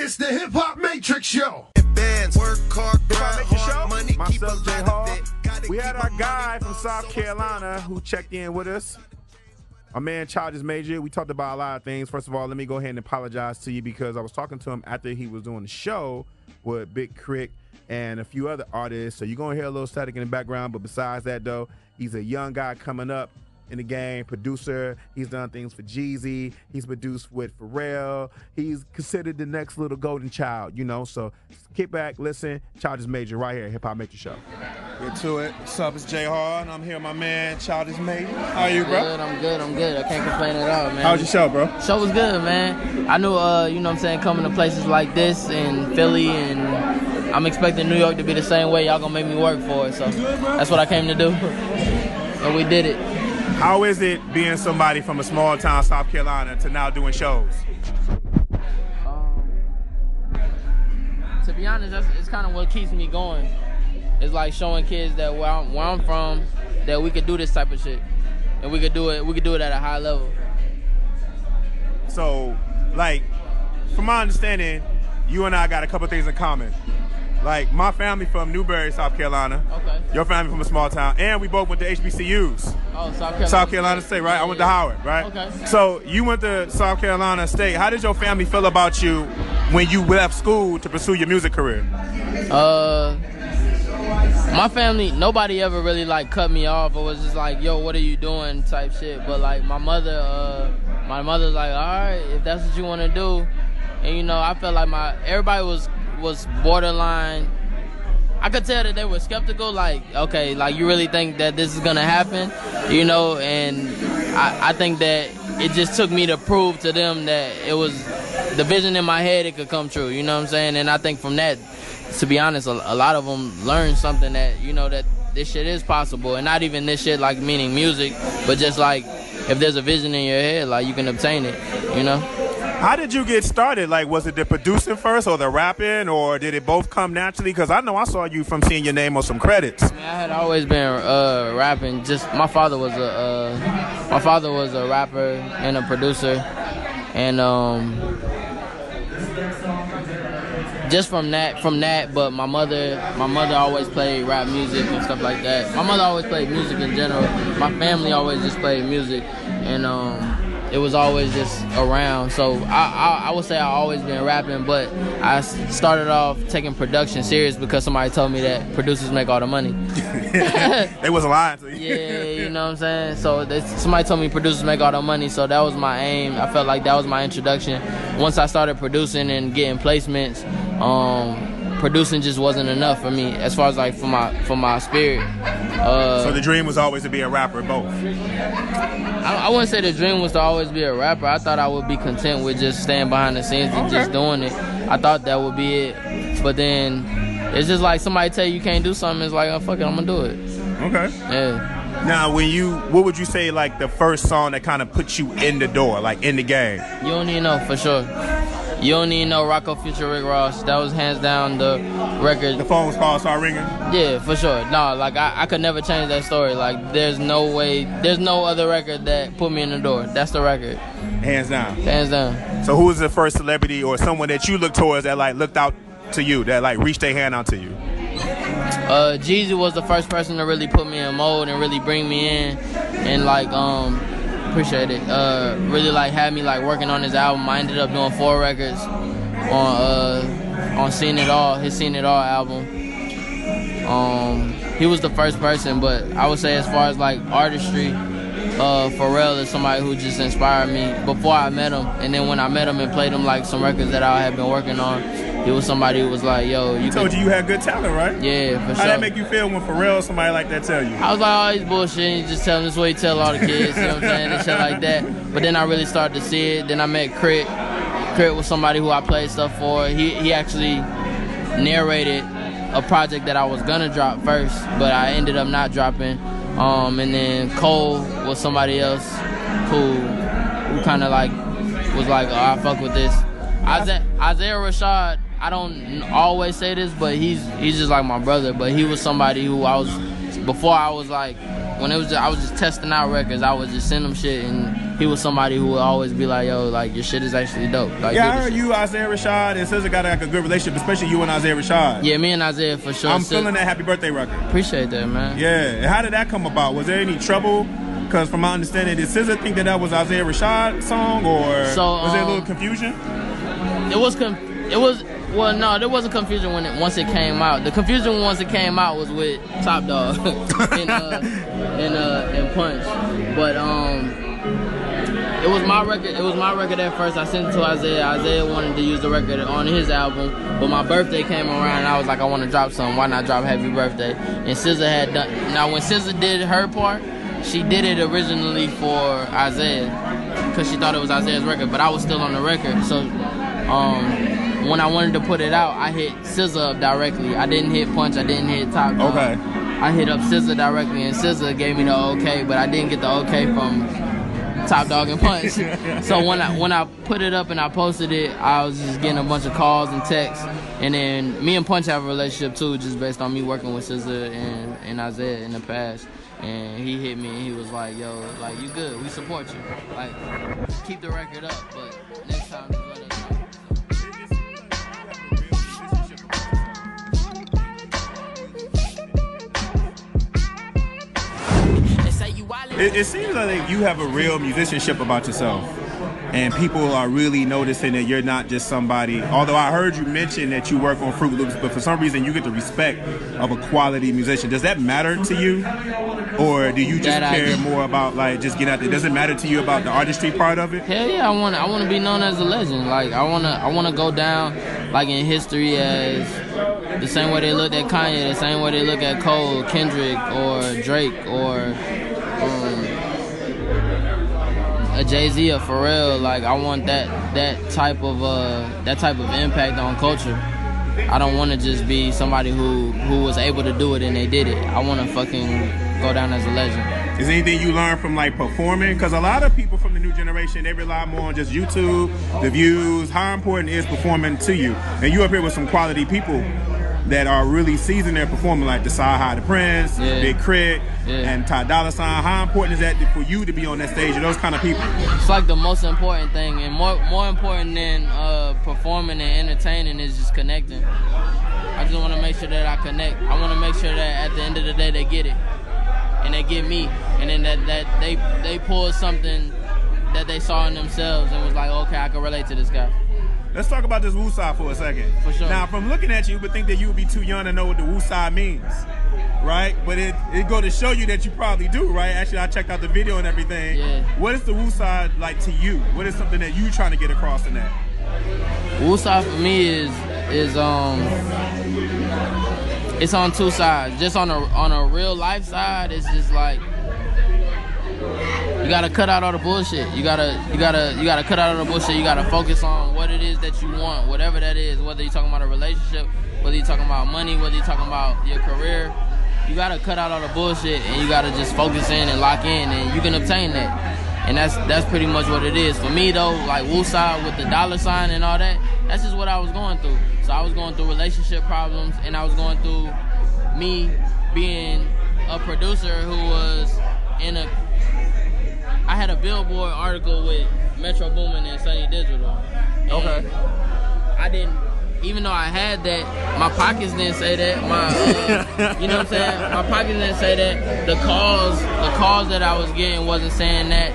It's the Hip Hop Matrix Show. Work hard, grind hard, money, keep a Myself, J lot Hall. of it. We had our guy from South Carolina who checked in with us. Our man Childish Major. We talked about a lot of things. First of all, let me go ahead and apologize to you because I was talking to him after he was doing the show with Big Crick and a few other artists. So you're going to hear a little static in the background. But besides that, though, he's a young guy coming up in the game, producer. He's done things for Jeezy. He's produced with Pharrell. He's considered the next little golden child, you know. So kick back, listen. Childish Major right here, Hip Hop Matrix Show. Get to it. What's up? It's J Hall, and I'm here with my man Childish Major. How are you, bro? I'm good. I can't complain at all, man. How was your show, bro? Show was good, man. I knew, you know what I'm saying, coming to places like this in Philly, and I'm expecting New York to be the same way. Y'all gonna make me work for it, so that's what I came to do, and we did it. How is it being somebody from a small town, South Carolina, to now doing shows? To be honest, it's kind of what keeps me going. It's like showing kids that where I'm from, that we could do this type of shit, and we could do it at a high level. So, like, from my understanding, you and I got a couple things in common. Like, my family from Newberry, South Carolina. Okay. Your family from a small town. And we both went to HBCUs. Oh, South Carolina. South Carolina State, right? I went to Howard, right? Okay. So, you went to South Carolina State. How did your family feel about you when you left school to pursue your music career? My family, nobody ever really, like, cut me off or was just like, yo, what are you doing type shit. But, like, my mother's like, all right, if that's what you want to do. And, you know, I felt like everybody was borderline. I could tell that they were skeptical, like, okay, like, you really think that this is gonna happen, you know? And I think that it just took me to prove to them that it was the vision in my head, it could come true, you know what I'm saying? And I think from that, to be honest, a lot of them learned something, that, you know, that this shit is possible. And not even this shit, like, meaning music, but just like, if there's a vision in your head, like, you can obtain it, you know? How did you get started? Like, was it the producing first or the rapping, or did it both come naturally? Because I know I saw you from seeing your name on some credits. I mean, I had always been rapping. Just my father was a rapper and a producer, and just from that. But my mother always played rap music and stuff like that. My mother always played music in general. My family always just played music, and it was always just around. So I would say I always been rapping, but I started off taking production serious because somebody told me that producers make all the money. They wasn't lying to you. Yeah, you know what I'm saying? So somebody told me producers make all the money, so that was my aim. I felt like that was my introduction. Once I started producing and getting placements, producing just wasn't enough for me as far as like for my spirit. So the dream was always to be a rapper, both? I wouldn't say the dream was to always be a rapper. I thought I would be content with just staying behind the scenes and just doing it. I thought that would be it. But then it's just like somebody tell you can't do something, it's like, oh, fuck it, I'm gonna do it. Okay. Yeah. Now, what would you say, like, the first song that kind of put you in the door, like, in the game? You don't even know, for sure. You don't even know Rocco Future Rick Ross. That was hands down the record. The phone call started ringing? Yeah, for sure. No, like, I could never change that story. Like, there's no other record that put me in the door. That's the record. Hands down? Hands down. So who was the first celebrity or someone that you looked towards that, like, looked out to you, that, like, reached their hand out to you? Jeezy was the first person to really put me in mold and really bring me in and, like, appreciate it. Really, like, had me, like, working on his album. I ended up doing 4 records on Seen It All, his Seen It All album. He was the first person, but I would say as far as, like, artistry, Pharrell is somebody who just inspired me before I met him. And then when I met him and played him, like, some records that I had been working on, he was somebody who was like, yo, you told you had good talent, right? Yeah, for sure. How that make you feel when Pharrell, somebody like that, tell you? I was like, oh, he's bullshit. You just tell him this way you tell all the kids, you know what I'm saying, and shit like that. But then I really started to see it. Then I met Crit. Crit was somebody who I played stuff for. He actually narrated a project that I was gonna drop first, but I ended up not dropping. And then Cole was somebody else who kind of like was like, oh, I fuck with this. Isaiah Rashad, I don't always say this, but he's just like my brother. But he was somebody who I was like, when I was just testing out records, I would just send him shit, and he was somebody who would always be like, yo, like, your shit is actually dope. Like, yeah, I heard you, Isaiah Rashad, and SZA got like a good relationship, especially you and Isaiah Rashad. Yeah, me and Isaiah for sure. I'm feeling that Happy Birthday record. Appreciate that, man. Yeah, and how did that come about? Was there any trouble? Because from my understanding, did SZA think that was Isaiah Rashad's song, or was there a little confusion? Well, no, there wasn't confusion once it came out. The confusion once it came out was with Top Dawg and Punch. But it was my record. It was my record at first. I sent it to Isaiah. Isaiah wanted to use the record on his album, but my birthday came around, and I was like, I want to drop something. Why not drop Happy Birthday? And SZA had done. Now, when SZA did her part, she did it originally for Isaiah because she thought it was Isaiah's record, but I was still on the record. So when I wanted to put it out, I hit SZA up directly. I didn't hit Punch. I didn't hit Top Dawg. Okay. I hit up SZA directly, and SZA gave me the okay, but I didn't get the okay from Top Dawg and Punch. So when I put it up and I posted it, I was just getting a bunch of calls and texts. And then me and Punch have a relationship too, just based on me working with SZA and Isaiah in the past. And he hit me and he was like, yo, like, you good, we support you. Like, keep the record up, but next time just let us know. It seems like you have a real musicianship about yourself, and people are really noticing that you're not just somebody. Although I heard you mention that you work on Fruit Loops, but for some reason you get the respect of a quality musician. Does that matter to you, or do you just care more about like just get out there? Does it matter to you about the artistry part of it? Hell yeah, I want to be known as a legend. Like I want to go down like in history as the same way they look at Kanye, the same way they look at Cole, Kendrick, or Drake, or a Jeezy, a Pharrell. Like I want that type of impact on culture. I don't want to just be somebody who was able to do it and they did it. I want to fucking go down as a legend. Is there anything you learned from like performing? Because a lot of people from the new generation, they rely more on just YouTube, the views. How important is performing to you? And you up here with some quality people that are really seasoned their performing, like the Sci-Hi, the Prince, Big Crit, and Ty Dolla $ign. How important is that for you to be on that stage with those kind of people? It's like the most important thing, and more important than performing and entertaining is just connecting. I just want to make sure that I connect. I want to make sure that at the end of the day they get it, and they get me, and then that they pull something that they saw in themselves and was like, okay, I can relate to this guy. Let's talk about this woosah for a second. For sure. Now, from looking at you, you would think that you would be too young to know what the woosah means, right? But it go to show you that you probably do, right? Actually, I checked out the video and everything. Yeah. What is the woosah like to you? What is something that you trying to get across in that? Woosah for me is it's on two sides. Just on a real life side, it's just like you gotta cut out all the bullshit. You gotta cut out all the bullshit. You gotta focus on what it is that you want, whatever that is. Whether you're talking about a relationship, whether you're talking about money, whether you're talking about your career, you gotta cut out all the bullshit and you gotta just focus in and lock in, and you can obtain that. And that's pretty much what it is for me though. Like woosah with the $sign and all that. That's just what I was going through. So I was going through relationship problems, and I was going through me being a producer who was in a. I had a Billboard article with Metro Boomin and Sunny Digital. Okay. I didn't, even though I had that, my pockets didn't say that. You know what I'm saying? My pockets didn't say that. The calls that I was getting wasn't saying that.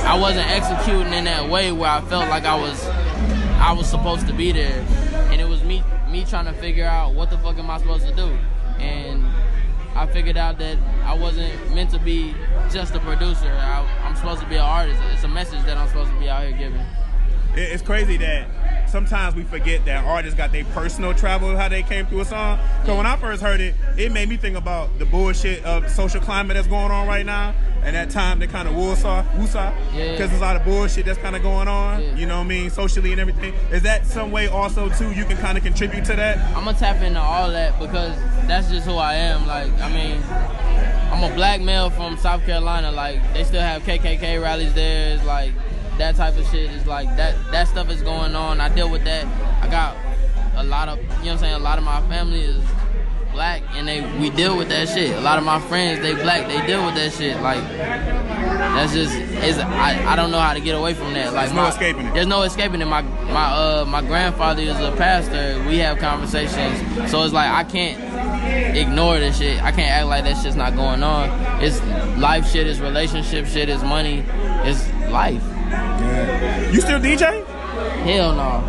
I wasn't executing in that way where I felt like I was supposed to be there. And it was me trying to figure out what the fuck am I supposed to do. And I figured out that I wasn't meant to be just a producer. I'm supposed to be an artist. It's a message that I'm supposed to be out here giving. It's crazy that sometimes we forget that artists got their personal travel, how they came through a song. So when I first heard it, it made me think about the bullshit of social climate that's going on right now. And that time they kind of woosah, because there's a lot of bullshit that's kind of going on, you know what I mean, socially and everything. Is that some way also, too, you can kind of contribute to that? I'm going to tap into all that because that's just who I am. Like, I mean, I'm a black male from South Carolina. Like, they still have KKK rallies there. It's like, that type of shit is like, that stuff is going on. I deal with that. I got a lot of, you know what I'm saying, a lot of my family is black, and we deal with that shit. A lot of my friends, they black, they deal with that shit. Like, That's just I don't know how to get away from that. Like there's no escaping it. There's no escaping it. My grandfather is a pastor. We have conversations, so it's like I can't ignore this shit. I can't act like that shit's not going on. It's life shit. It's relationship shit. It's money. It's life. Yeah. You still DJ? Hell no.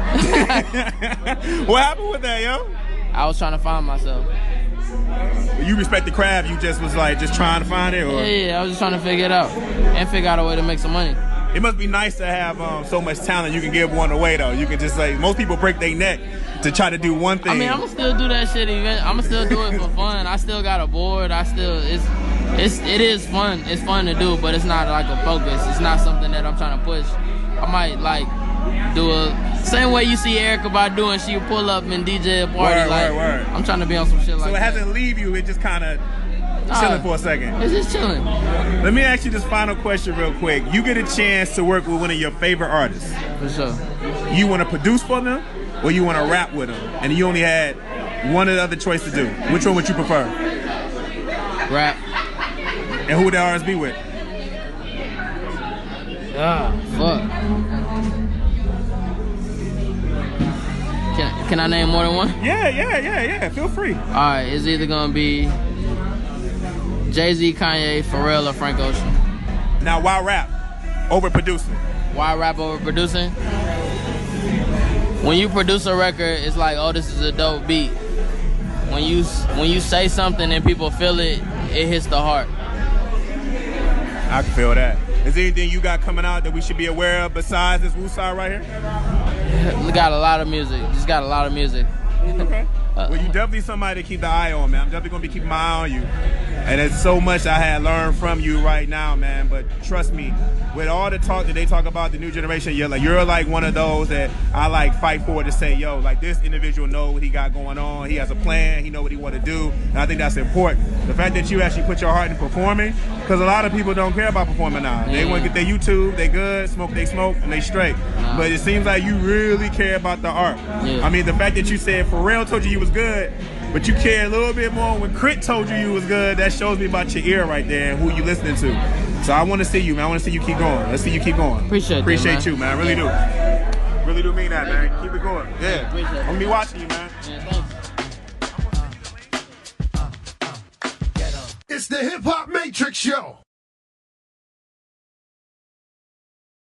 What happened with that, yo? I was trying to find myself. You respect the craft, you just was like just trying to find it? Or? Yeah, I was just trying to figure it out and figure out a way to make some money. It must be nice to have so much talent you can give one away though. You can just like, most people break their neck to try to do one thing. I mean, I'm gonna still do that shit even. I'm gonna still do it for fun. I still got a board. It is fun. It's fun to do, but it's not like a focus. It's not something that I'm trying to push. I might like do same way you see Erykah Badu and she pull up and DJ a party. Word. I'm trying to be on some shit like that. So it hasn't leave you, it just kind of chilling for a second. It's just chilling. Let me ask you this final question real quick. You get a chance to work with one of your favorite artists. For sure. You want to produce for them or you want to rap with them? And you only had one other choice to do. Which one would you prefer? Rap. And who would the artist be with? Fuck. Can I name more than one? Yeah. Feel free. All right, it's either gonna be Jeezy, Kanye, Pharrell, or Frank Ocean. Now, why rap over producing? Why rap over producing? When you produce a record, it's like, oh, this is a dope beat. When you say something and people feel it, it hits the heart. I can feel that. Is there anything you got coming out that we should be aware of besides this Woosah right here? We got a lot of music. Just got a lot of music. Okay. Well, you definitely somebody to keep the eye on, man. I'm definitely going to be keeping my eye on you. And there's so much I had learned from you right now, man. But trust me, with all the talk that they talk about the new generation, you're like one of those that I like fight for to say, yo, like this individual know what he got going on. He has a plan. He know what he want to do. And I think that's important. The fact that you actually put your heart in performing, because a lot of people don't care about performing now. They want to get their YouTube, they good, they smoke, and they straight. But it seems like you really care about the art. I mean, the fact that you said Pharrell told you was good, but you care a little bit more when Crit told you was good, that shows me about your ear right there and who you listening to. So I want to see you, man. I want to see you keep going. Let's see you keep going. Appreciate you, man. I really do. Really do mean that, man. Keep it going. Yeah. I'm going to be watching you, man. It's the Hip Hop Matrix Show.